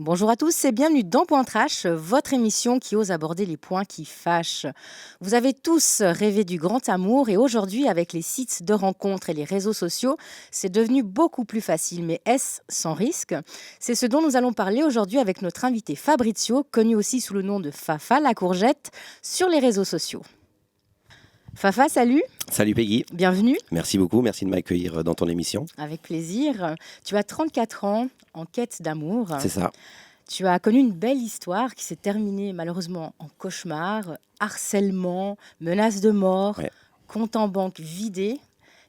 Bonjour à tous et bienvenue dans Point Trash, votre émission qui ose aborder les points qui fâchent. Vous avez tous rêvé du grand amour et aujourd'hui, avec les sites de rencontres et les réseaux sociaux, c'est devenu beaucoup plus facile. Mais est-ce sans risque? C'est ce dont nous allons parler aujourd'hui avec notre invité Fabrizio, connu aussi sous le nom de Fafa la courgette, sur les réseaux sociaux. Fafa, salut. Salut Peggy. Bienvenue. Merci beaucoup, merci de m'accueillir dans ton émission. Avec plaisir. Tu as 34 ans, en quête d'amour. C'est ça. Tu as connu une belle histoire qui s'est terminée malheureusement en cauchemar, harcèlement, menaces de mort, Ouais. compte en banque vidé.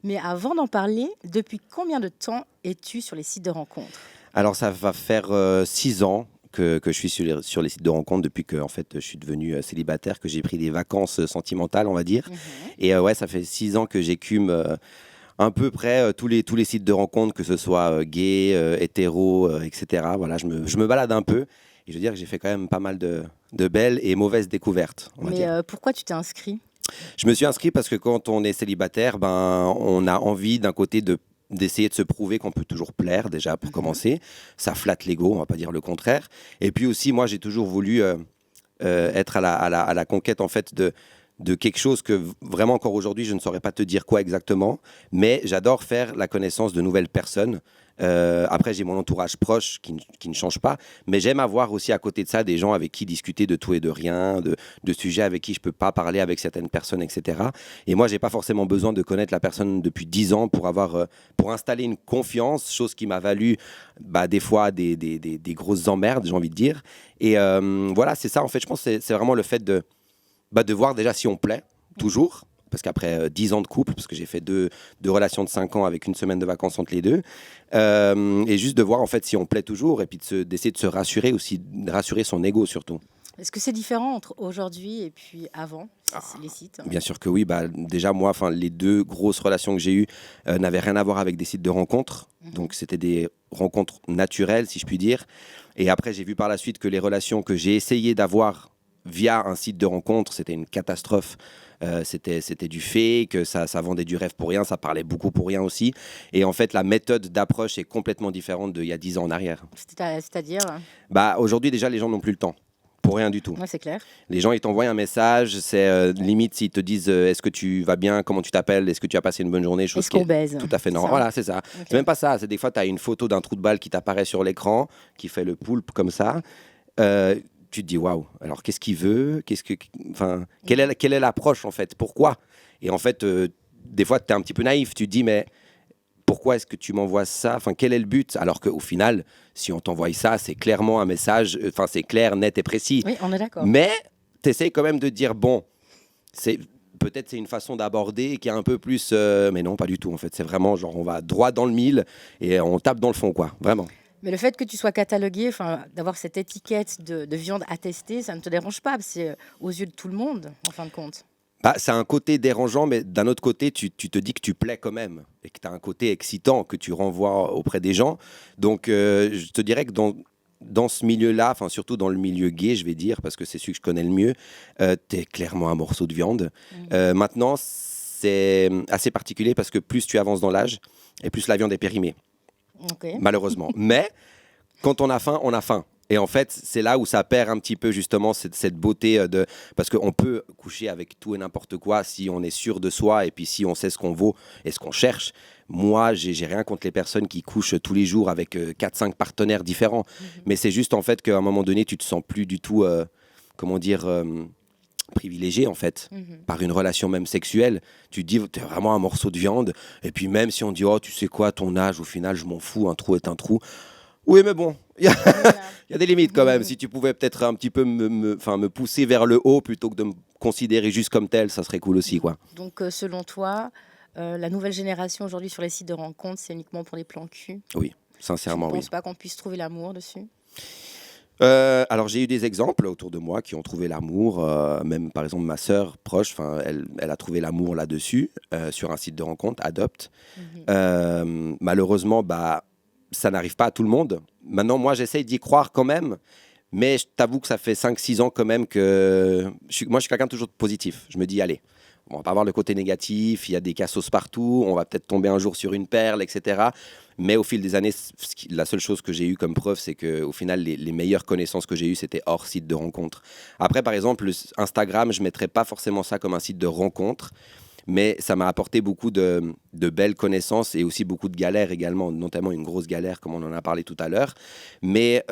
Mais avant d'en parler, depuis combien de temps es-tu sur les sites de rencontres? Alors ça va faire 6 ans que je suis sur les sites de rencontres depuis que en fait, je suis devenu célibataire, que j'ai pris des vacances sentimentales, on va dire. Et ouais, ça fait 6 ans que j'écume à peu près tous les sites de rencontres, que ce soit gay, hétéro, etc. Voilà, je me balade un peu et je veux dire que j'ai fait quand même pas mal de belles et mauvaises découvertes, on va Mais dire. pourquoi tu t'es inscrit? Je me suis inscrit parce que quand on est célibataire, ben, on a envie d'un côté d'essayer de se prouver qu'on peut toujours plaire déjà pour commencer. Ça flatte l'ego, on va pas dire le contraire. Et puis aussi, moi, j'ai toujours voulu être à la conquête en fait de quelque chose que vraiment encore aujourd'hui, je ne saurais pas te dire quoi exactement, mais j'adore faire la connaissance de nouvelles personnes. Après, j'ai mon entourage proche qui ne change pas, mais j'aime avoir aussi à côté de ça des gens avec qui discuter de tout et de rien, de sujets avec qui je peux pas parler avec certaines personnes, etc. Et moi, j'ai pas forcément besoin de connaître la personne depuis 10 ans pour installer une confiance, chose qui m'a valu des fois des grosses emmerdes, j'ai envie de dire. Et voilà, c'est ça en fait. Je pense que c'est vraiment le fait de voir déjà si on plaît, toujours. Parce qu'après 10 ans de couple, parce que j'ai fait deux relations de 5 ans avec une semaine de vacances entre les deux, et juste de voir en fait si on plaît toujours, et puis d'essayer de se rassurer aussi, de rassurer son ego surtout. Est-ce que c'est différent entre aujourd'hui et puis avant, les sites? Bien sûr que oui, déjà moi, les deux grosses relations que j'ai eues n'avaient rien à voir avec des sites de rencontres, donc c'était des rencontres naturelles si je puis dire. Et après j'ai vu par la suite que les relations que j'ai essayé d'avoir via un site de rencontre, c'était une catastrophe. C'était du fake, ça vendait du rêve pour rien, ça parlait beaucoup pour rien aussi. Et en fait, la méthode d'approche est complètement différente d'il y a 10 ans en arrière. C'est-à-dire? Aujourd'hui, déjà, les gens n'ont plus le temps. Pour rien du tout. Ouais, c'est clair. Les gens, ils t'envoient un message, c'est limite s'ils te disent est-ce que tu vas bien, comment tu t'appelles, est-ce que tu as passé une bonne journée, chose Est-ce qui qu'on est baise? tout à fait normal. Ça. Voilà, c'est ça. Ok. C'est même pas ça, c'est des fois, tu as une photo d'un trou de balle qui t'apparaît sur l'écran, qui fait le poulpe comme ça. Tu te dis waouh, alors qu'est-ce qu'il veut, quelle est l'approche en fait, pourquoi? Et en fait, des fois, tu es un petit peu naïf, tu te dis mais pourquoi est-ce que tu m'envoies ça? Quel est le but? Alors qu'au final, si on t'envoie ça, c'est clairement un message, c'est clair, net et précis. Oui, on est d'accord. Mais tu essaies quand même de dire bon, peut-être c'est une façon d'aborder qui est un peu plus, mais non, pas du tout en fait. C'est vraiment genre on va droit dans le mille et on tape dans le fond quoi, vraiment. Mais le fait que tu sois catalogué, d'avoir cette étiquette de viande attestée, ça ne te dérange pas? C'est aux yeux de tout le monde, en fin de compte. C'est un côté dérangeant, mais d'un autre côté, tu te dis que tu plais quand même et que tu as un côté excitant que tu renvoies auprès des gens. Donc, je te dirais que dans ce milieu-là, surtout dans le milieu gay, je vais dire, parce que c'est celui que je connais le mieux, tu es clairement un morceau de viande. Maintenant, c'est assez particulier parce que plus tu avances dans l'âge et plus la viande est périmée, Okay. malheureusement. Mais quand on a faim, on a faim. Et en fait, c'est là où ça perd un petit peu justement cette beauté parce qu'on peut coucher avec tout et n'importe quoi si on est sûr de soi et puis si on sait ce qu'on vaut et ce qu'on cherche. Moi, j'ai rien contre les personnes qui couchent tous les jours avec 4-5 partenaires différents. Mais c'est juste en fait qu'à un moment donné, tu te sens plus du tout, privilégié en fait par une relation même sexuelle. Tu te dis, t'es vraiment un morceau de viande. Et puis même si on dit, oh, tu sais quoi, ton âge, au final, je m'en fous, un trou est un trou. Oui, mais bon, il y a des limites quand même. Si tu pouvais peut-être un petit peu me pousser vers le haut plutôt que de me considérer juste comme tel, ça serait cool aussi, quoi. Donc, selon toi, la nouvelle génération aujourd'hui sur les sites de rencontres, c'est uniquement pour les plans cul? Oui, sincèrement, Tu ne penses oui. pas qu'on puisse trouver l'amour dessus? Alors, j'ai eu des exemples autour de moi qui ont trouvé l'amour. Même, par exemple, ma sœur proche, elle a trouvé l'amour là-dessus, sur un site de rencontre, Adopt. Malheureusement, ça n'arrive pas à tout le monde. Maintenant, moi, j'essaye d'y croire quand même. Mais je t'avoue que ça fait 5-6 ans quand même que... Moi, je suis quelqu'un toujours de positif. Je me dis, allez, On va pas voir le côté négatif, il y a des cassos partout, on va peut-être tomber un jour sur une perle, etc. Mais au fil des années, la seule chose que j'ai eue comme preuve, c'est qu'au final, les meilleures connaissances que j'ai eues, c'était hors site de rencontre. Après, par exemple, Instagram, je ne mettrais pas forcément ça comme un site de rencontre, mais ça m'a apporté beaucoup de belles connaissances et aussi beaucoup de galères également, notamment une grosse galère, comme on en a parlé tout à l'heure. Mais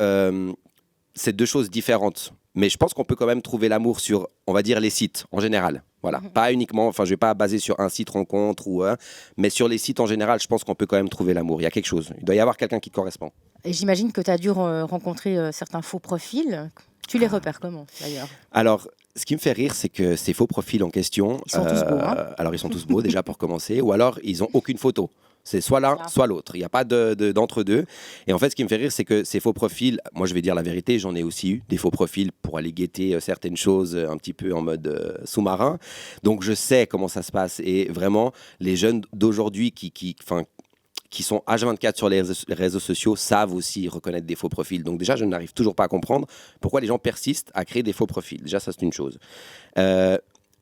c'est deux choses différentes. Mais je pense qu'on peut quand même trouver l'amour sur, on va dire, les sites en général. Voilà, pas uniquement, enfin je vais pas baser sur un site rencontre mais sur les sites en général, je pense qu'on peut quand même trouver l'amour. Il y a quelque chose, il doit y avoir quelqu'un qui te correspond. Et j'imagine que tu as dû rencontrer certains faux profils. Tu les repères comment d'ailleurs? Alors, ce qui me fait rire, c'est que ces faux profils en question, Ils sont tous beaux, hein? alors ils sont tous beaux déjà pour commencer, ou alors ils ont aucune photo. C'est soit l'un, soit l'autre. Il n'y a pas d'entre-deux. Et en fait, ce qui me fait rire, c'est que ces faux profils, moi je vais dire la vérité, j'en ai aussi eu des faux profils pour aller guetter certaines choses un petit peu en mode sous-marin. Donc je sais comment ça se passe. Et vraiment, les jeunes d'aujourd'hui qui sont H24 sur les réseaux sociaux savent aussi reconnaître des faux profils. Donc déjà, je n'arrive toujours pas à comprendre pourquoi les gens persistent à créer des faux profils. Déjà, ça c'est une chose.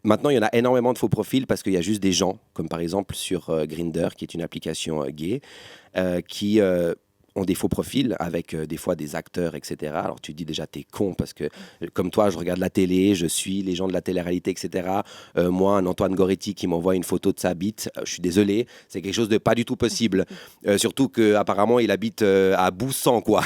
Maintenant, il y en a énormément de faux profils parce qu'il y a juste des gens, comme par exemple sur Grindr, qui est une application gay, qui ont des faux profils avec des fois des acteurs, etc. Alors tu te dis déjà, t'es con parce que comme toi, je regarde la télé, je suis les gens de la télé-réalité, etc. Moi, un Antoine Goretti qui m'envoie une photo de sa bite, je suis désolé, c'est quelque chose de pas du tout possible. Surtout qu'apparemment, il habite à Boussan, quoi.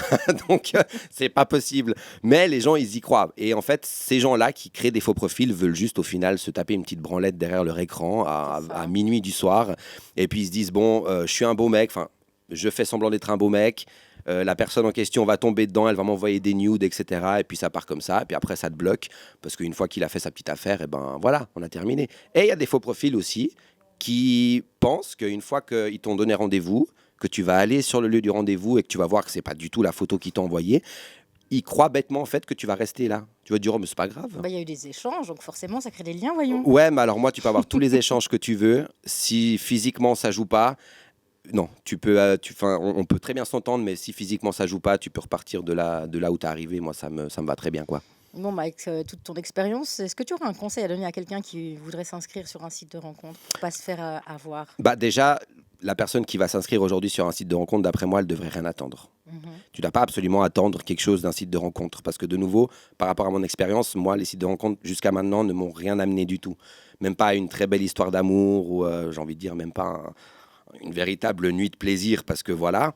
Donc, c'est pas possible. Mais les gens, ils y croient. Et en fait, ces gens-là qui créent des faux profils veulent juste au final se taper une petite branlette derrière leur écran à minuit du soir. Et puis ils se disent, bon, je suis un beau mec, enfin, je fais semblant d'être un beau mec, la personne en question va tomber dedans, elle va m'envoyer des nudes, etc. Et puis ça part comme ça, et puis après ça te bloque, parce qu'une fois qu'il a fait sa petite affaire, et ben voilà, on a terminé. Et il y a des faux profils aussi qui pensent qu'une fois qu'ils t'ont donné rendez-vous, que tu vas aller sur le lieu du rendez-vous et que tu vas voir que c'est pas du tout la photo qu'ils t'ont envoyée, ils croient bêtement en fait que tu vas rester là. Tu vas te dire, oh, mais c'est pas grave. Bah, y a eu des échanges, donc forcément ça crée des liens, voyons. Ouais, mais alors moi, tu peux avoir tous les échanges que tu veux. Si physiquement ça joue pas, non, on peut très bien s'entendre, mais si physiquement ça joue pas, tu peux repartir de là où tu es arrivé. Moi, ça me va très bien, quoi. Bon, bah, avec toute ton expérience, est-ce que tu aurais un conseil à donner à quelqu'un qui voudrait s'inscrire sur un site de rencontre pour pas se faire avoir? Bah déjà, la personne qui va s'inscrire aujourd'hui sur un site de rencontre, d'après moi, elle devrait rien attendre. Tu dois pas absolument attendre quelque chose d'un site de rencontre, parce que de nouveau, par rapport à mon expérience, moi, les sites de rencontre jusqu'à maintenant ne m'ont rien amené du tout. Même pas une très belle histoire d'amour ou j'ai envie de dire même pas une véritable nuit de plaisir, parce que voilà,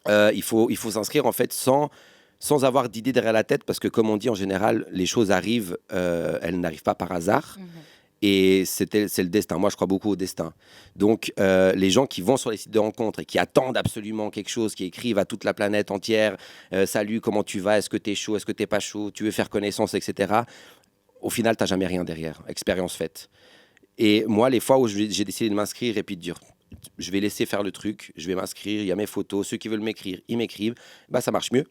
il faut s'inscrire en fait sans avoir d'idée derrière la tête, parce que comme on dit en général, les choses arrivent, elles n'arrivent pas par hasard. Et c'est le destin. Moi, je crois beaucoup au destin. Donc, les gens qui vont sur les sites de rencontres et qui attendent absolument quelque chose, qui écrivent à toute la planète entière, salut, comment tu vas, est-ce que tu es chaud, est-ce que tu n'es pas chaud, tu veux faire connaissance, etc. Au final, tu n'as jamais rien derrière. Expérience faite. Et moi, les fois où j'ai décidé de m'inscrire et puis de dire, je vais laisser faire le truc, je vais m'inscrire, il y a mes photos, ceux qui veulent m'écrire, ils m'écrivent, bah, ça marche mieux.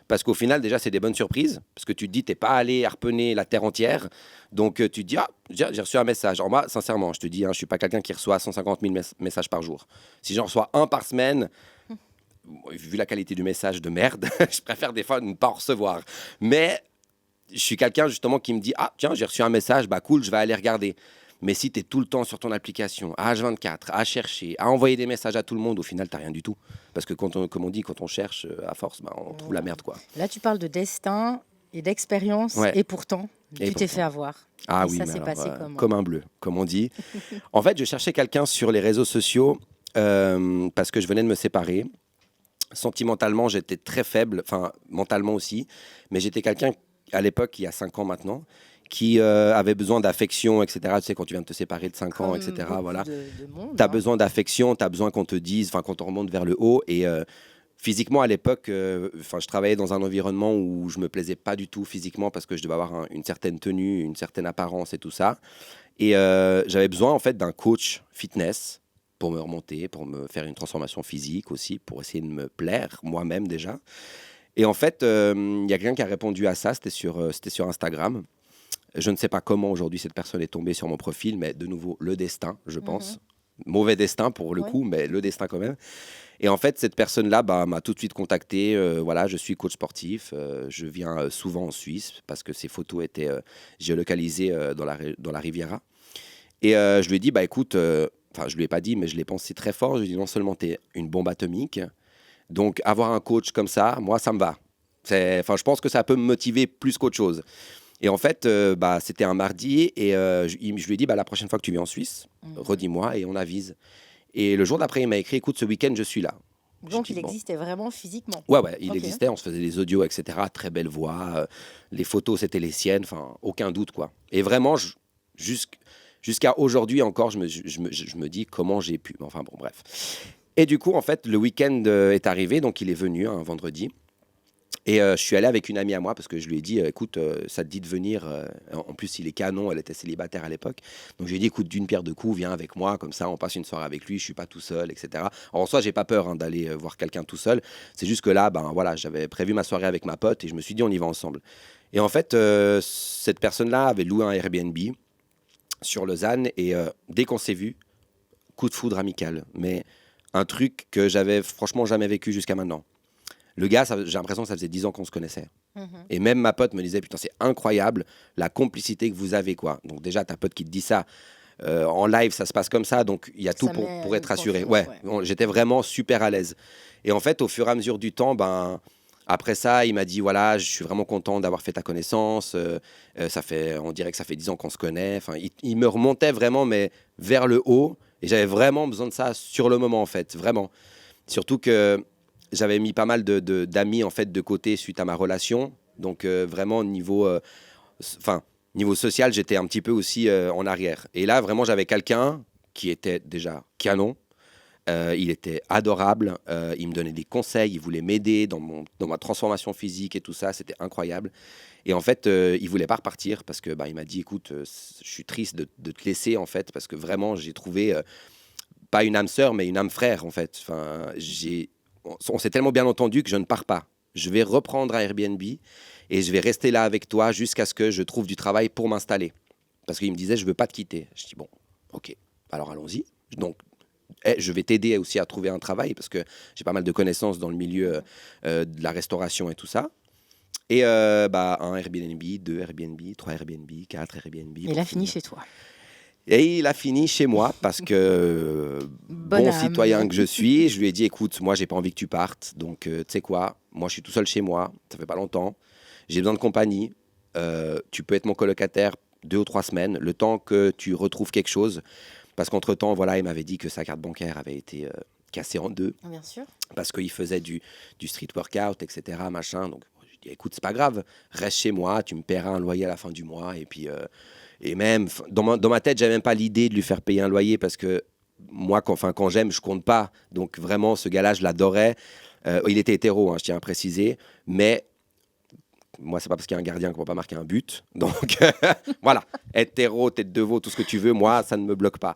Parce qu'au final, déjà, c'est des bonnes surprises. Parce que tu te dis, tu n'es pas allé harponner la terre entière. Donc, tu te dis, ah, j'ai reçu un message. Alors, moi, sincèrement, je te dis, je ne suis pas quelqu'un qui reçoit 150 000 messages par jour. Si j'en reçois un par semaine, vu la qualité du message de merde, je préfère des fois ne pas en recevoir. Mais je suis quelqu'un, justement, qui me dit, ah, tiens, j'ai reçu un message, bah cool, je vais aller regarder. Mais si tu es tout le temps sur ton application, à H24, à chercher, à envoyer des messages à tout le monde, au final, tu n'as rien du tout. Parce que, comme on dit, quand on cherche à force, bah, on trouve la merde, quoi. Là, tu parles de destin et d'expérience, Ouais. et pourtant, tu t'es fait avoir. Ah et oui, ça mais s'est alors, passé comme un bleu, comme on dit. En fait, je cherchais quelqu'un sur les réseaux sociaux parce que je venais de me séparer. Sentimentalement, j'étais très faible, enfin, mentalement aussi. Mais j'étais quelqu'un, à l'époque, il y a 5 ans maintenant, qui avait besoin d'affection, etc. Tu sais, quand tu viens de te séparer de 5 ans, etc. Voilà. Tu as besoin d'affection, tu as besoin qu'on te dise, qu'on te remonte vers le haut. Et physiquement, à l'époque, je travaillais dans un environnement où je me plaisais pas du tout physiquement parce que je devais avoir une certaine tenue, une certaine apparence et tout ça. Et j'avais besoin, en fait, d'un coach fitness pour me remonter, pour me faire une transformation physique aussi, pour essayer de me plaire moi-même déjà. Et en fait, il y a quelqu'un qui a répondu à ça, c'était sur Instagram. Je ne sais pas comment aujourd'hui cette personne est tombée sur mon profil, mais de nouveau, le destin, je pense. Mauvais destin pour le coup, mais le destin quand même. Et en fait, cette personne-là m'a tout de suite contacté. Voilà, je suis coach sportif. Je viens souvent en Suisse parce que ces photos étaient géolocalisées dans la Riviera. Et je lui ai dit, bah écoute, enfin, je lui ai pas dit, mais je l'ai pensé très fort. Je lui ai dit, non seulement tu es une bombe atomique, donc avoir un coach comme ça, moi, ça me va. Enfin, je pense que ça peut me motiver plus qu'autre chose. Et en fait, bah, c'était un mardi et je lui ai dit, bah, la prochaine fois que tu viens en Suisse, redis-moi et on avise. Et le jour d'après, il m'a écrit, écoute, ce week-end, je suis là. Donc, J'ai il dit, bon. existait vraiment physiquement. Ouais, il Ok. existait, on se faisait des audios, etc. Très belle voix, les photos, c'était les siennes, enfin, aucun doute, quoi. Et vraiment, jusqu'à aujourd'hui encore, je me dis comment j'ai pu. Enfin, bon, bref. Et du coup, en fait, le week-end est arrivé, donc il est venu un vendredi. Et je suis allé avec une amie à moi parce que je lui ai dit, écoute, ça te dit de venir. En plus, il est canon, elle était célibataire à l'époque. Donc, je lui ai dit, écoute, d'une pierre deux coups, viens avec moi, comme ça, on passe une soirée avec lui, je suis pas tout seul, etc. Alors, en soi, j'ai pas peur d'aller voir quelqu'un tout seul. C'est juste que là, ben voilà, j'avais prévu ma soirée avec ma pote et je me suis dit, on y va ensemble. Et en fait, cette personne-là avait loué un Airbnb sur Lausanne et dès qu'on s'est vu, coup de foudre amical. Mais un truc que j'avais franchement jamais vécu jusqu'à maintenant. Le gars, j'ai l'impression que ça faisait 10 ans qu'on se connaissait. Mhm. Et même ma pote me disait, putain, c'est incroyable la complicité que vous avez, quoi. Donc déjà, ta pote qui te dit ça, en live, ça se passe comme ça, donc il y a tout Ça met pour être une rassuré. confiance, Ouais, ouais. j'étais vraiment super à l'aise. Et en fait, au fur et à mesure du temps, ben, après ça, il m'a dit, voilà, je suis vraiment content d'avoir fait ta connaissance. On dirait que ça fait 10 ans qu'on se connaît. Enfin, il me remontait vraiment, mais vers le haut. Et j'avais vraiment besoin de ça sur le moment, en fait, vraiment. Surtout que j'avais mis pas mal d'amis en fait de côté suite à ma relation. Donc vraiment niveau social, j'étais un petit peu aussi en arrière. Et là, vraiment, j'avais quelqu'un qui était déjà canon. Il était adorable. Il me donnait des conseils. Il voulait m'aider dans ma transformation physique et tout ça. C'était incroyable. Et en fait, il voulait pas repartir parce que bah, il m'a dit, écoute, je suis triste de te laisser en fait parce que vraiment, j'ai trouvé pas une âme sœur, mais une âme frère, en fait. Enfin, on s'est tellement bien entendu que je ne pars pas. Je vais reprendre un Airbnb et je vais rester là avec toi jusqu'à ce que je trouve du travail pour m'installer. Parce qu'il me disait, je veux pas te quitter. Je dis, bon, ok, alors allons-y. Donc, je vais t'aider aussi à trouver un travail parce que j'ai pas mal de connaissances dans le milieu de la restauration et tout ça. Et bah, un Airbnb, 2 Airbnb, 3 Airbnb, 4 Airbnb. Et il pour a fini finir. chez toi. Et il a fini chez moi parce que, Bonne bon âme. citoyen que je suis, je lui ai dit, écoute, moi, j'ai pas envie que tu partes. Donc, tu sais quoi, moi, je suis tout seul chez moi. Ça fait pas longtemps. J'ai besoin de compagnie. Tu peux être mon colocataire 2 ou 3 semaines, le temps que tu retrouves quelque chose. Parce qu'entre-temps, voilà, il m'avait dit que sa carte bancaire avait été cassée en deux Bien sûr. parce qu'il faisait du street workout, etc. Machin. Donc, je lui ai dit, écoute, c'est pas grave. Reste chez moi. Tu me paieras un loyer à la fin du mois. Et puis... et même, dans ma tête, j'avais même pas l'idée de lui faire payer un loyer parce que moi, quand j'aime, je compte pas. Donc vraiment, ce gars-là, je l'adorais. Il était hétéro, hein, je tiens à préciser. Mais moi, c'est pas parce qu'il y a un gardien qu'on va pas marquer un but. Donc voilà, hétéro, tête de veau, tout ce que tu veux, moi, ça ne me bloque pas.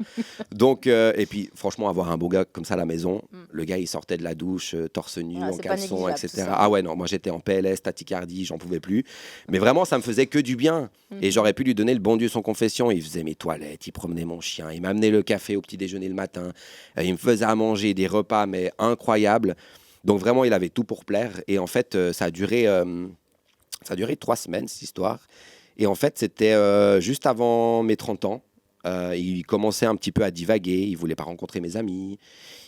Donc, et puis franchement, avoir un beau gars comme ça à la maison, le gars, il sortait de la douche, torse nu, Ah, en c'est pas caleçon, négligeable, tout etc. ça. Ah ouais, non, moi j'étais en PLS, tachycardie, j'en pouvais plus. Mais vraiment, ça me faisait que du bien. Et j'aurais pu lui donner le bon Dieu sans confession. Il faisait mes toilettes, il promenait mon chien, il m'amenait le café au petit déjeuner le matin, il me faisait à manger des repas, mais incroyables. Donc vraiment, il avait tout pour plaire. Et en fait, ça a duré 3 semaines, cette histoire. Et en fait, c'était juste avant mes 30 ans. Il commençait un petit peu à divaguer. Il voulait pas rencontrer mes amis.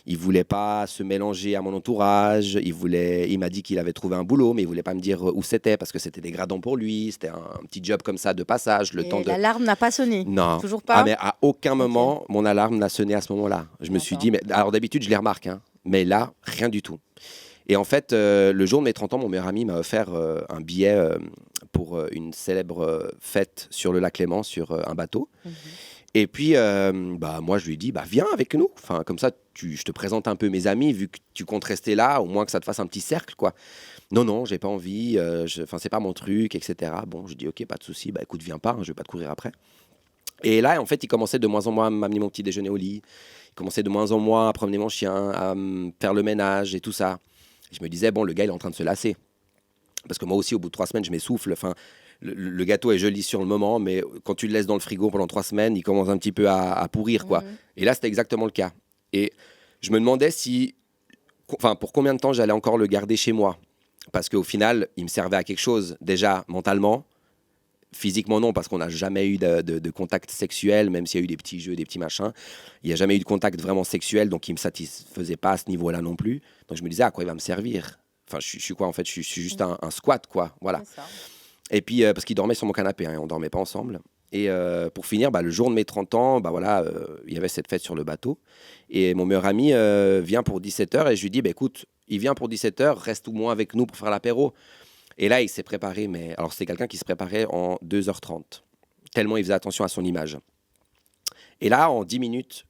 Il voulait pas se mélanger à mon entourage. Il m'a dit qu'il avait trouvé un boulot, mais il voulait pas me dire où c'était parce que c'était dégradant pour lui. C'était un petit job comme ça de passage, le temps Et de. l'alarme n'a pas sonné. Non. Toujours Ah, pas. mais à aucun Ok. moment, mon alarme n'a sonné à ce moment-là. Je me suis D'accord. dit, mais alors d'habitude, je les remarque, hein, mais là, rien du tout. Et en fait, le jour de mes 30 ans, mon meilleur ami m'a offert un billet pour une célèbre fête sur le lac Léman, sur un bateau. Mhm. Et puis, bah, moi, je lui ai dit, bah, viens avec nous. Enfin, comme ça, je te présente un peu mes amis, vu que tu comptes rester là, au moins que ça te fasse un petit cercle, quoi. Non, non, j'ai pas envie, enfin, c'est pas mon truc, etc. Bon, je dis, ok, pas de souci, bah, écoute, viens pas, hein, je vais pas te courir après. Et là, en fait, il commençait de moins en moins à m'amener mon petit déjeuner au lit. Il commençait de moins en moins à promener mon chien, à faire le ménage et tout ça. Et je me disais, bon, le gars, il est en train de se lasser. Parce que moi aussi, au bout de 3 semaines, je m'essouffle. Enfin, le gâteau est joli sur le moment, mais quand tu le laisses dans le frigo pendant 3 semaines, il commence un petit peu à pourrir, quoi. Mhm. Et là, c'était exactement le cas. Et je me demandais enfin, pour combien de temps j'allais encore le garder chez moi. Parce qu'au final, il me servait à quelque chose, déjà mentalement, Physiquement, non, parce qu'on n'a jamais eu de contact sexuel, même s'il y a eu des petits jeux, des petits machins. Il n'y a jamais eu de contact vraiment sexuel, donc il ne me satisfaisait pas à ce niveau-là non plus. Donc je me disais, à quoi il va me servir? Enfin, je suis quoi en fait? Je suis juste un squat, quoi. Voilà. C'est ça. Et puis, parce qu'il dormait sur mon canapé, hein, et on ne dormait pas ensemble. Et pour finir, le jour de mes 30 ans, voilà, il y avait cette fête sur le bateau. Et mon meilleur ami vient pour 17h et je lui dis, écoute, il vient pour 17h, reste au moins avec nous pour faire l'apéro. Et là, il s'est préparé, mais alors c'est quelqu'un qui se préparait en 2h30, tellement il faisait attention à son image. Et là, en 10 minutes,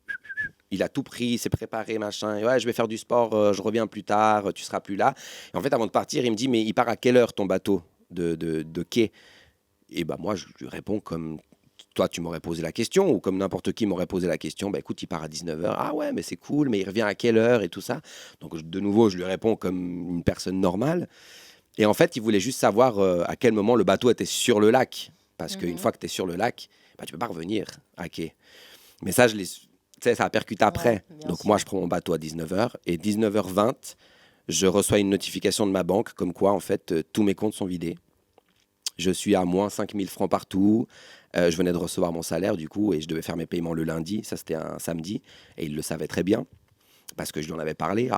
il a tout pris, il s'est préparé, machin. Et ouais, je vais faire du sport, je reviens plus tard, tu seras plus là. Et en fait, avant de partir, il me dit, mais il part à quelle heure ton bateau de quai? Et moi, je lui réponds comme toi, tu m'aurais posé la question, ou comme n'importe qui m'aurait posé la question, écoute, il part à 19h. Ah ouais, mais c'est cool, mais il revient à quelle heure et tout ça. Donc, de nouveau, je lui réponds comme une personne normale. Et en fait, il voulait juste savoir à quel moment le bateau était sur le lac. Parce qu'une fois que tu es sur le lac, tu peux pas revenir à quai. Mais ça, ça a percuté après. Ouais, Donc sûr. moi, je prends mon bateau à 19h. Et 19h20, je reçois une notification de ma banque comme quoi, en fait, tous mes comptes sont vidés. Je suis à moins 5000 francs partout. Je venais de recevoir mon salaire, du coup, et je devais faire mes paiements le lundi. Ça, c'était un samedi. Et il le savait très bien. Parce que je lui en avais parlé.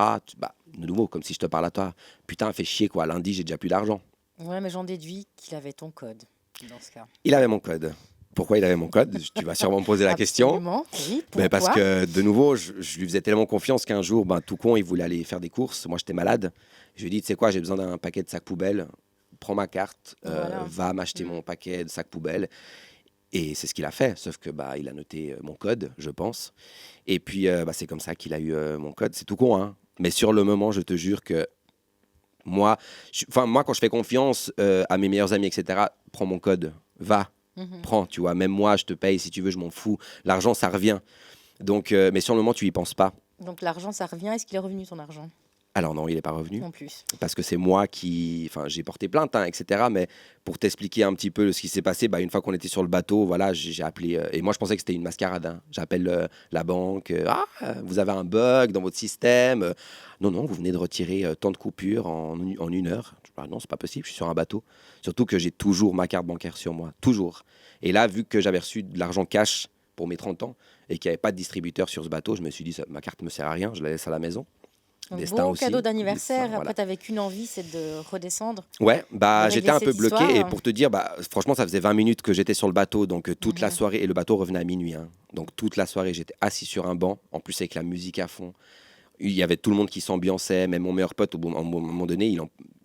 De nouveau, comme si je te parle à toi. Putain, fait chier, quoi. Lundi, j'ai déjà plus d'argent. Ouais, mais j'en déduis qu'il avait ton code dans ce cas. Il avait mon code. Pourquoi il avait mon code? Tu vas sûrement me poser la question. Absolument, oui. Pourquoi? Parce que, de nouveau, je lui faisais tellement confiance qu'un jour, tout con, il voulait aller faire des courses. Moi, j'étais malade. Je lui ai dit, tu sais quoi, j'ai besoin d'un paquet de sacs poubelles. Prends ma carte, Voilà. va m'acheter mon paquet de sacs poubelles. Et c'est ce qu'il a fait, sauf que il a noté mon code, je pense. Et puis, c'est comme ça qu'il a eu mon code. C'est tout con, hein. Mais sur le moment, je te jure que moi, quand je fais confiance à mes meilleurs amis, etc., prends mon code, va, prends, tu vois. Même moi, je te paye si tu veux, je m'en fous. L'argent, ça revient. Donc, mais sur le moment, tu y penses pas. Donc l'argent, ça revient. Est-ce qu'il est revenu ton argent? Alors non, il n'est pas revenu. En plus. Parce que c'est moi qui... Enfin, j'ai porté plainte, hein, etc. Mais pour t'expliquer un petit peu ce qui s'est passé, une fois qu'on était sur le bateau, voilà, j'ai appelé... et moi, je pensais que c'était une mascarade. Hein. J'appelle la banque. Vous avez un bug dans votre système. Non, non, vous venez de retirer tant de coupures en 1 heure. Non, c'est pas possible, je suis sur un bateau. Surtout que j'ai toujours ma carte bancaire sur moi. Toujours. Et là, vu que j'avais reçu de l'argent cash pour mes 30 ans et qu'il n'y avait pas de distributeur sur ce bateau, je me suis dit, ma carte ne me sert à rien, je la laisse à la maison. Beau aussi. cadeau d'anniversaire. Voilà. Après, t'avais qu'une envie, c'est de redescendre. Ouais, de j'étais un peu régler cette bloqué. histoire. Et pour te dire, franchement, ça faisait 20 minutes que j'étais sur le bateau. Donc, toute la soirée, et le bateau revenait à minuit. Hein. Donc, toute la soirée, j'étais assis sur un banc, en plus avec la musique à fond. Il y avait tout le monde qui s'ambiançait, même mon meilleur pote, à un moment donné,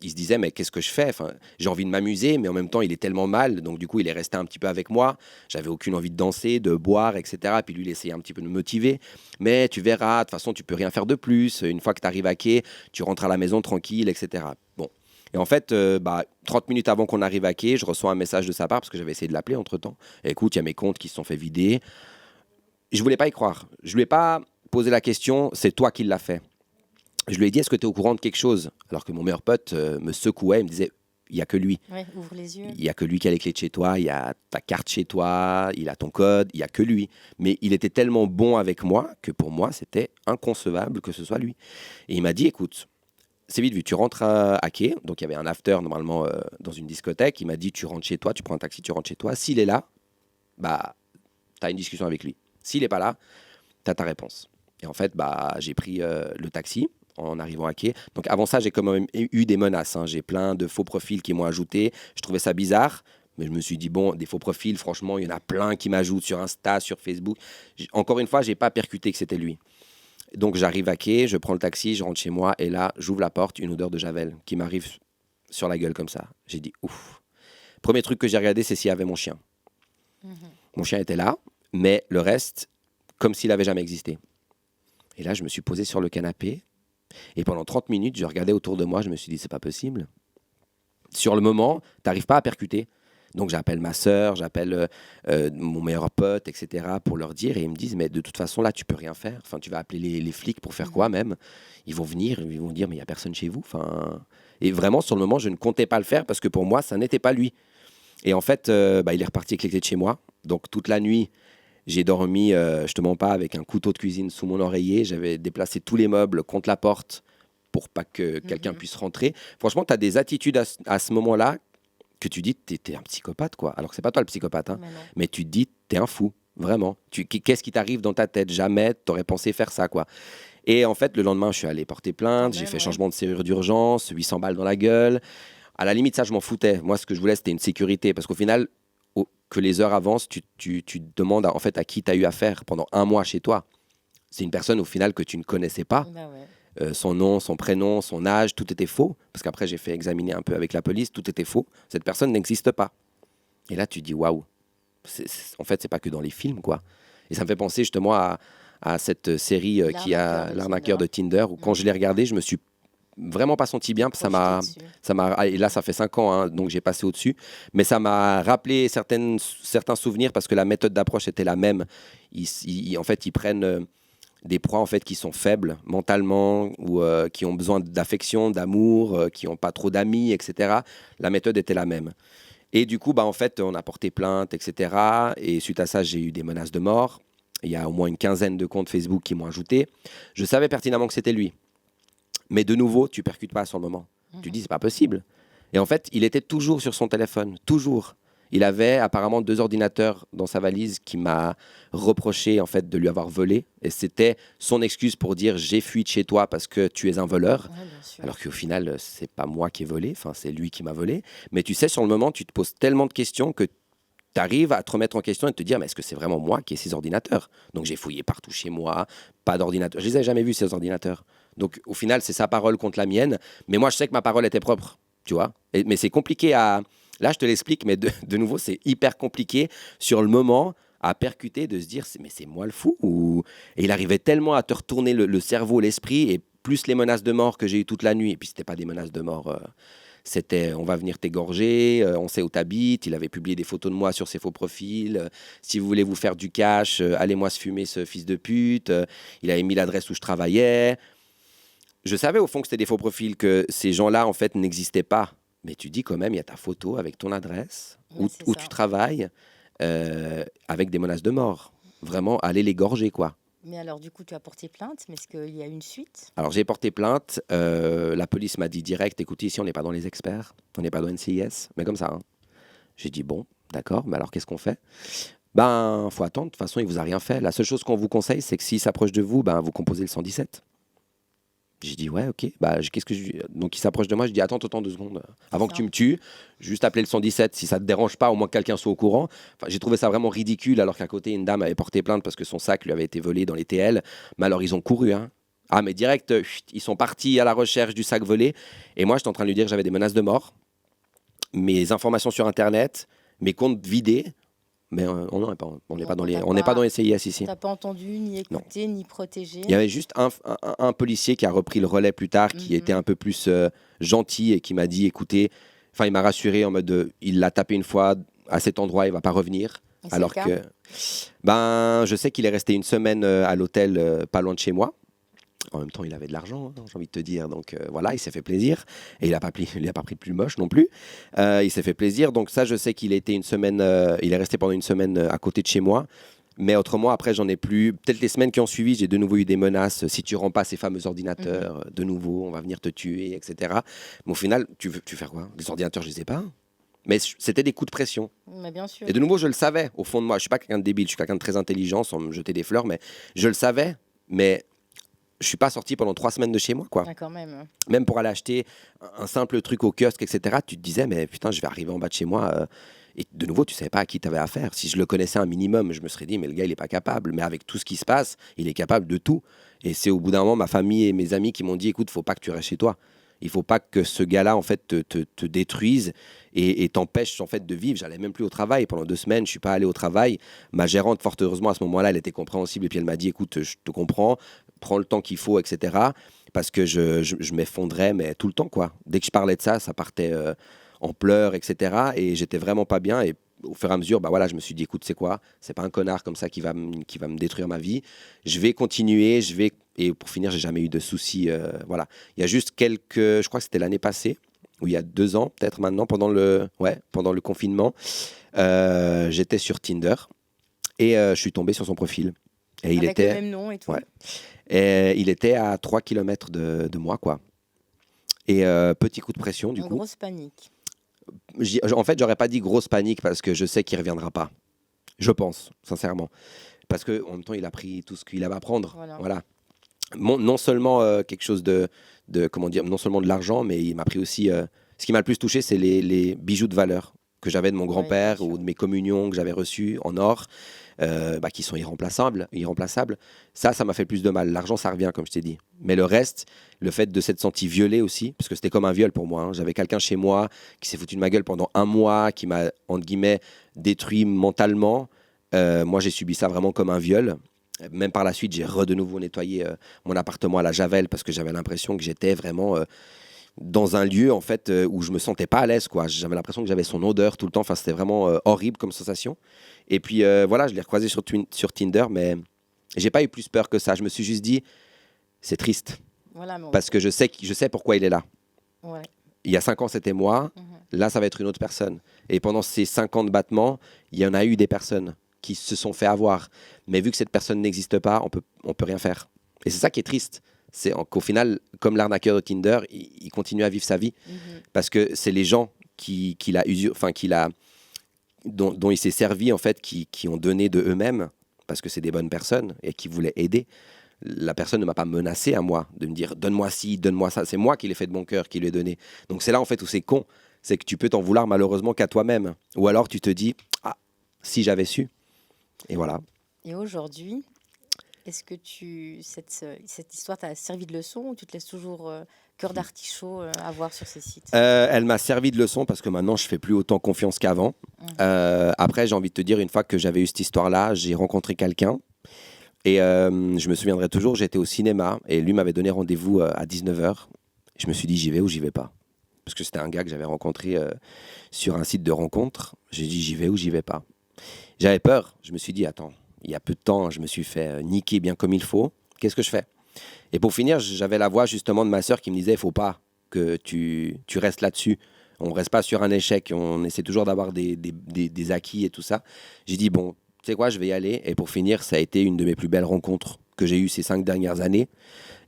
il se disait, mais qu'est-ce que je fais? J'ai envie de m'amuser, mais en même temps, il est tellement mal. Donc, du coup, il est resté un petit peu avec moi. J'avais aucune envie de danser, de boire, etc. Puis lui, il essayait un petit peu de me motiver. Mais tu verras, de toute façon, tu peux rien faire de plus. Une fois que tu arrives à quai, tu rentres à la maison tranquille, etc. Bon. Et en fait, 30 minutes avant qu'on arrive à quai, je reçois un message de sa part, parce que j'avais essayé de l'appeler entre-temps. Écoute, il y a mes comptes qui se sont fait vider. Je voulais pas y croire. Je lui ai pas posé la question, c'est toi qui l'as fait. Je lui ai dit, est-ce que tu es au courant de quelque chose? Alors que mon meilleur pote me secouait, il me disait, il n'y a que lui. Ouais, ouvre les yeux. Il n'y a que lui qui a les clés de chez toi, il y a ta carte chez toi, il a ton code, il n'y a que lui. Mais il était tellement bon avec moi que pour moi, c'était inconcevable que ce soit lui. Et il m'a dit, écoute, c'est vite vu, tu rentres à quai, donc il y avait un after normalement dans une discothèque, il m'a dit, tu rentres chez toi, tu prends un taxi, tu rentres chez toi. S'il est là, tu as une discussion avec lui. S'il n'est pas là, tu as ta réponse. Et en fait, j'ai pris le taxi en arrivant à quai. Donc avant ça, j'ai quand même eu des menaces. Hein. J'ai plein de faux profils qui m'ont ajouté. Je trouvais ça bizarre, mais je me suis dit, bon, des faux profils, franchement, il y en a plein qui m'ajoutent sur Insta, sur Facebook. Encore une fois, je n'ai pas percuté que c'était lui. Donc j'arrive à quai, je prends le taxi, je rentre chez moi, et là, j'ouvre la porte, une odeur de Javel qui m'arrive sur la gueule comme ça. J'ai dit, ouf. Premier truc que j'ai regardé, c'est s'il y avait mon chien. Mon chien était là, mais le reste, comme s'il n'avait jamais existé. Et là, je me suis posé sur le canapé. Et pendant 30 minutes, je regardais autour de moi. Je me suis dit, c'est pas possible. Sur le moment, tu n'arrives pas à percuter. Donc, j'appelle ma sœur, j'appelle mon meilleur pote, etc. pour leur dire. Et ils me disent, mais de toute façon, là, tu peux rien faire. Enfin, tu vas appeler les flics pour faire quoi même? Ils vont venir, ils vont dire, mais il n'y a personne chez vous. Enfin... Et vraiment, sur le moment, je ne comptais pas le faire parce que pour moi, ça n'était pas lui. Et en fait, il est reparti avec les clés de chez moi. Donc, toute la nuit, j'ai dormi, je te mens pas, avec un couteau de cuisine sous mon oreiller. J'avais déplacé tous les meubles contre la porte pour pas que quelqu'un puisse rentrer. Franchement, tu as des attitudes à ce moment-là que tu dis t'es un psychopathe, quoi. Alors que c'est pas toi le psychopathe, hein. Mais non. Mais tu te dis t'es un fou, vraiment. Qu'est-ce qui t'arrive dans ta tête? Jamais t'aurais pensé faire ça, quoi. Et en fait, le lendemain, je suis allé porter Quand plainte, j'ai même, fait ouais. changement de serrure d'urgence, 800 balles dans la gueule. À la limite, ça, je m'en foutais. Moi, ce que je voulais, c'était une sécurité. Parce qu'au final, que les heures avancent, tu te demandes en fait à qui tu as eu affaire pendant un mois chez toi. C'est une personne, au final, que tu ne connaissais pas. Bah ouais. Son nom, son prénom, son âge, tout était faux. Parce qu'après, j'ai fait examiner un peu avec la police, tout était faux. Cette personne n'existe pas. Et là, tu dis, waouh. En fait, c'est pas que dans les films, quoi. Et ça me fait penser justement à cette série qui a L'arnaqueur de Tinder, où quand je l'ai regardé, je me suis vraiment pas senti bien. Et là, ça fait 5 ans, hein, donc j'ai passé au-dessus. Mais ça m'a rappelé certains souvenirs parce que la méthode d'approche était la même. En fait, ils prennent des proies en fait, qui sont faibles mentalement ou qui ont besoin d'affection, d'amour, qui n'ont pas trop d'amis, etc. La méthode était la même. Et du coup, en fait, on a porté plainte, etc. Et suite à ça, j'ai eu des menaces de mort. Il y a au moins une quinzaine de comptes Facebook qui m'ont ajouté. Je savais pertinemment que c'était lui. Mais de nouveau, tu percutes pas sur le moment. Tu dis, c'est pas possible. Et en fait, il était toujours sur son téléphone, toujours. Il avait apparemment 2 ordinateurs dans sa valise qui m'a reproché en fait de lui avoir volé. Et c'était son excuse pour dire j'ai fui de chez toi parce que tu es un voleur. Ouais, bien sûr. Alors qu'au final, c'est pas moi qui ai volé, enfin c'est lui qui m'a volé. Mais tu sais, sur le moment, tu te poses tellement de questions que tu arrives à te remettre en question et te dire mais est-ce que c'est vraiment moi qui ai ces ordinateurs? Donc j'ai fouillé partout chez moi, pas d'ordinateur. Je les ai jamais vus ces ordinateurs. Donc au final, c'est sa parole contre la mienne. Mais moi, je sais que ma parole était propre, tu vois. Mais c'est compliqué à... Là, je te l'explique, mais de nouveau, c'est hyper compliqué sur le moment à percuter, de se dire mais c'est moi le fou ou... Et il arrivait tellement à te retourner le cerveau, l'esprit, et plus les menaces de mort que j'ai eues toute la nuit. Et puis c'était pas des menaces de mort... C'était on va venir t'égorger, on sait où t'habites. Il avait publié des photos de moi sur ses faux profils. Si vous voulez vous faire du cash, allez-moi se fumer ce fils de pute. Il avait mis l'adresse où je travaillais. Je savais au fond que c'était des faux profils, que ces gens-là en fait n'existaient pas. Mais tu dis quand même, il y a ta photo avec ton adresse, Ouais, où tu travailles, avec des menaces de mort. Vraiment, aller l'égorger, quoi. Mais alors, du coup, tu as porté plainte, mais est-ce qu'il y a une suite? Alors j'ai porté plainte, la police m'a dit direct, écoutez, ici on n'est pas dans les experts, on n'est pas dans NCIS, mais comme ça. Hein. J'ai dit bon, d'accord, mais alors qu'est-ce qu'on fait? Faut attendre, de toute façon il vous a rien fait. La seule chose qu'on vous conseille, c'est que s'il s'approche de vous, vous composez le 117. J'ai dit ouais, ok, qu'est-ce que je... Donc il s'approche de moi, je dis attends 2 secondes, avant que tu me tues, juste appeler le 117, si ça te dérange pas, au moins que quelqu'un soit au courant. Enfin, j'ai trouvé ça vraiment ridicule, alors qu'à côté une dame avait porté plainte parce que son sac lui avait été volé dans les TL. Mais alors ils ont couru, hein. Ah mais direct, ils sont partis à la recherche du sac volé. Et moi j'étais en train de lui dire que j'avais des menaces de mort, mes informations sur internet, mes comptes vidés. Mais on n'est pas dans les CIS ici. T'as pas entendu, ni écouté, ni protégé. Il y avait juste un policier qui a repris le relais plus tard, qui était un peu plus gentil et qui m'a dit, écoutez, enfin il m'a rassuré en mode, il l'a tapé une fois à cet endroit, il va pas revenir. Et Alors c'est que, je sais qu'il est resté une semaine à l'hôtel, pas loin de chez moi. En même temps, il avait de l'argent, hein, j'ai envie de te dire. Donc voilà, il s'est fait plaisir. Et il n'a pas pris le plus moche non plus. Il s'est fait plaisir. Donc ça, je sais qu'il a été une semaine, il est resté pendant une semaine à côté de chez moi. Mais autrement, après, j'en ai plus. Peut-être les semaines qui ont suivi, j'ai de nouveau eu des menaces. Si tu rends pas ces fameux ordinateurs, de nouveau, on va venir te tuer, etc. Mais au final, tu veux faire quoi? Les ordinateurs, je les ai pas. Mais c'était des coups de pression. Mais bien sûr. Et de nouveau, je le savais au fond de moi. Je suis pas quelqu'un de débile, je suis quelqu'un de très intelligent, sans me jeter des fleurs, mais je le savais. Mais je suis pas sorti pendant 3 semaines de chez moi, quoi. Ah, quand même. Même pour aller acheter un simple truc au kiosque, etc. Tu te disais, mais putain, je vais arriver en bas de chez moi. Et de nouveau, tu savais pas à qui tu avais affaire. Si je le connaissais un minimum, je me serais dit, mais le gars, il est pas capable. Mais avec tout ce qui se passe, il est capable de tout. Et c'est au bout d'un moment, ma famille et mes amis qui m'ont dit, écoute, faut pas que tu restes chez toi. Il faut pas que ce gars-là, en fait, te détruise et t'empêche, en fait, de vivre. J'allais même plus au travail. Pendant 2 semaines, je suis pas allé au travail. Ma gérante, fort heureusement, à ce moment-là, elle était compréhensible. Et puis, elle m'a dit, écoute, je te comprends. Prends le temps qu'il faut, etc. Parce que je m'effondrais, mais tout le temps, quoi. Dès que je parlais de ça, ça partait en pleurs, etc. Et j'étais vraiment pas bien. Et au fur et à mesure, je me suis dit, écoute, c'est quoi? C'est pas un connard comme ça qui va me détruire ma vie. Je vais continuer, Et pour finir, j'ai jamais eu de soucis. Voilà. Il y a juste je crois que c'était l'année passée, ou il y a 2 ans, peut-être maintenant, pendant le confinement, j'étais sur Tinder et je suis tombé sur son profil. Et il Avec était... le même nom et tout. Ouais. Et il était à 3 kilomètres de moi, quoi. Et petit coup de pression, du coup. Grosse panique. En fait, j'aurais pas dit grosse panique parce que je sais qu'il reviendra pas. Je pense, sincèrement. Parce qu'en même temps, il a pris tout ce qu'il avait à prendre. Voilà. Non seulement quelque chose comment dire, non seulement de l'argent, mais il m'a pris aussi. Ce qui m'a le plus touché, c'est les bijoux de valeur que j'avais de mon grand-père ou de mes communions que j'avais reçues en or, qui sont irremplaçables. Ça m'a fait plus de mal. L'argent, ça revient, comme je t'ai dit. Mais le reste, le fait de s'être senti violé aussi, parce que c'était comme un viol pour moi. Hein. J'avais quelqu'un chez moi qui s'est foutu de ma gueule pendant 1 mois, qui m'a, entre guillemets, détruit mentalement. Moi, j'ai subi ça vraiment comme un viol. Même par la suite, j'ai de nouveau nettoyé mon appartement à la javel parce que j'avais l'impression que j'étais vraiment dans un lieu en fait où je me sentais pas à l'aise, quoi. J'avais l'impression que j'avais son odeur tout le temps. Enfin, c'était vraiment horrible comme sensation. Et puis voilà, je l'ai recroisé sur Tinder, mais j'ai pas eu plus peur que ça. Je me suis juste dit, c'est triste parce que je sais pourquoi il est là. Ouais. Il y a 5 ans, c'était moi. Là, ça va être une autre personne. Et pendant ces 5 ans de battement, il y en a eu des personnes qui se sont fait avoir. Mais vu que cette personne n'existe pas, on peut rien faire. Et c'est ça qui est triste. C'est qu'au final, comme l'arnaqueur de Tinder, il continue à vivre sa vie. Parce que c'est les gens dont il s'est servi, en fait, qui ont donné de eux-mêmes, parce que c'est des bonnes personnes et qui voulaient aider. La personne ne m'a pas menacé à moi de me dire donne-moi ci, donne-moi ça. C'est moi qui l'ai fait de mon cœur, qui lui ai donné. Donc c'est là, en fait, où c'est con. C'est que tu peux t'en vouloir malheureusement qu'à toi-même. Ou alors tu te dis si j'avais su. Et voilà. Et aujourd'hui, est-ce que cette histoire t'a servi de leçon ou tu te laisses toujours cœur d'artichaut à voir sur ces sites? Elle m'a servi de leçon parce que maintenant, je fais plus autant confiance qu'avant. Après, j'ai envie de te dire, une fois que j'avais eu cette histoire-là, j'ai rencontré quelqu'un. Et je me souviendrai toujours, j'étais au cinéma et lui m'avait donné rendez-vous à 19h. Je me suis dit, j'y vais ou j'y vais pas. Parce que c'était un gars que j'avais rencontré sur un site de rencontre. J'ai dit, j'y vais ou j'y vais pas. J'avais peur. Je me suis dit, attends, il y a peu de temps, je me suis fait niquer bien comme il faut. Qu'est-ce que je fais? Et pour finir, j'avais la voix justement de ma sœur qui me disait, il faut pas que tu restes là-dessus. On reste pas sur un échec. On essaie toujours d'avoir des acquis et tout ça. J'ai dit, bon, tu sais quoi, je vais y aller. Et pour finir, ça a été une de mes plus belles rencontres que j'ai eues ces 5 dernières années.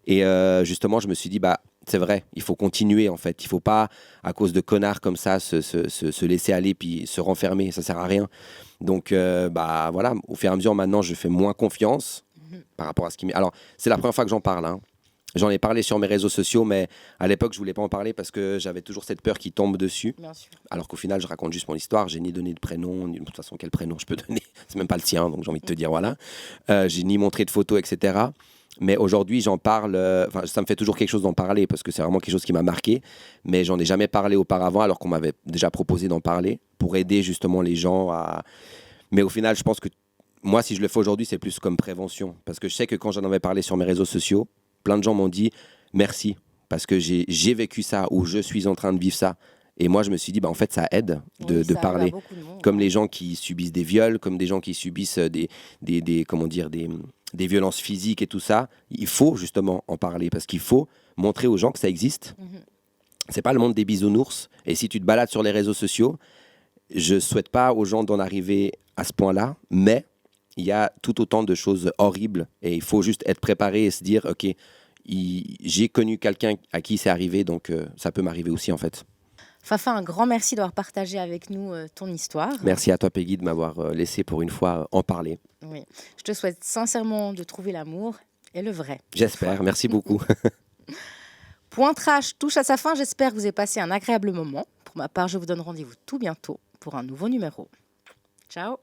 Et justement, je me suis dit, c'est vrai, il faut continuer en fait. Il faut pas, à cause de connards comme ça, se laisser aller puis se renfermer. Ça sert à rien. Donc, voilà, au fur et à mesure, maintenant, je fais moins confiance par rapport à ce qui m'est. Alors, c'est la première fois que j'en parle. Hein. J'en ai parlé sur mes réseaux sociaux, mais à l'époque, je voulais pas en parler parce que j'avais toujours cette peur qui tombe dessus. Bien sûr. Alors qu'au final, je raconte juste mon histoire. J'ai ni donné de prénom, ni de toute façon, quel prénom je peux donner. C'est même pas le tien, donc j'ai envie de te dire, voilà. J'ai ni montré de photos, etc. Mais aujourd'hui, j'en parle. Ça me fait toujours quelque chose d'en parler parce que c'est vraiment quelque chose qui m'a marqué. Mais j'en ai jamais parlé auparavant, alors qu'on m'avait déjà proposé d'en parler pour aider justement les gens à. Mais au final, je pense que moi, si je le fais aujourd'hui, c'est plus comme prévention. Parce que je sais que quand j'en avais parlé sur mes réseaux sociaux, plein de gens m'ont dit merci parce que j'ai vécu ça ou je suis en train de vivre ça. Et moi, je me suis dit, en fait, ça aide de parler. Comme les gens qui subissent des viols, comme des gens qui subissent des violences physiques et tout ça. Il faut justement en parler parce qu'il faut montrer aux gens que ça existe. C'est pas le monde des bisounours. Et si tu te balades sur les réseaux sociaux, je souhaite pas aux gens d'en arriver à ce point-là, mais il y a tout autant de choses horribles et il faut juste être préparé et se dire, ok, j'ai connu quelqu'un à qui c'est arrivé, donc ça peut m'arriver aussi en fait. Fafa, un grand merci d'avoir partagé avec nous ton histoire. Merci à toi Peggy de m'avoir laissé pour une fois en parler. Oui. Je te souhaite sincèrement de trouver l'amour et le vrai. J'espère, merci beaucoup. Point Trash touche à sa fin, j'espère que vous avez passé un agréable moment. Pour ma part, je vous donne rendez-vous tout bientôt pour un nouveau numéro. Ciao.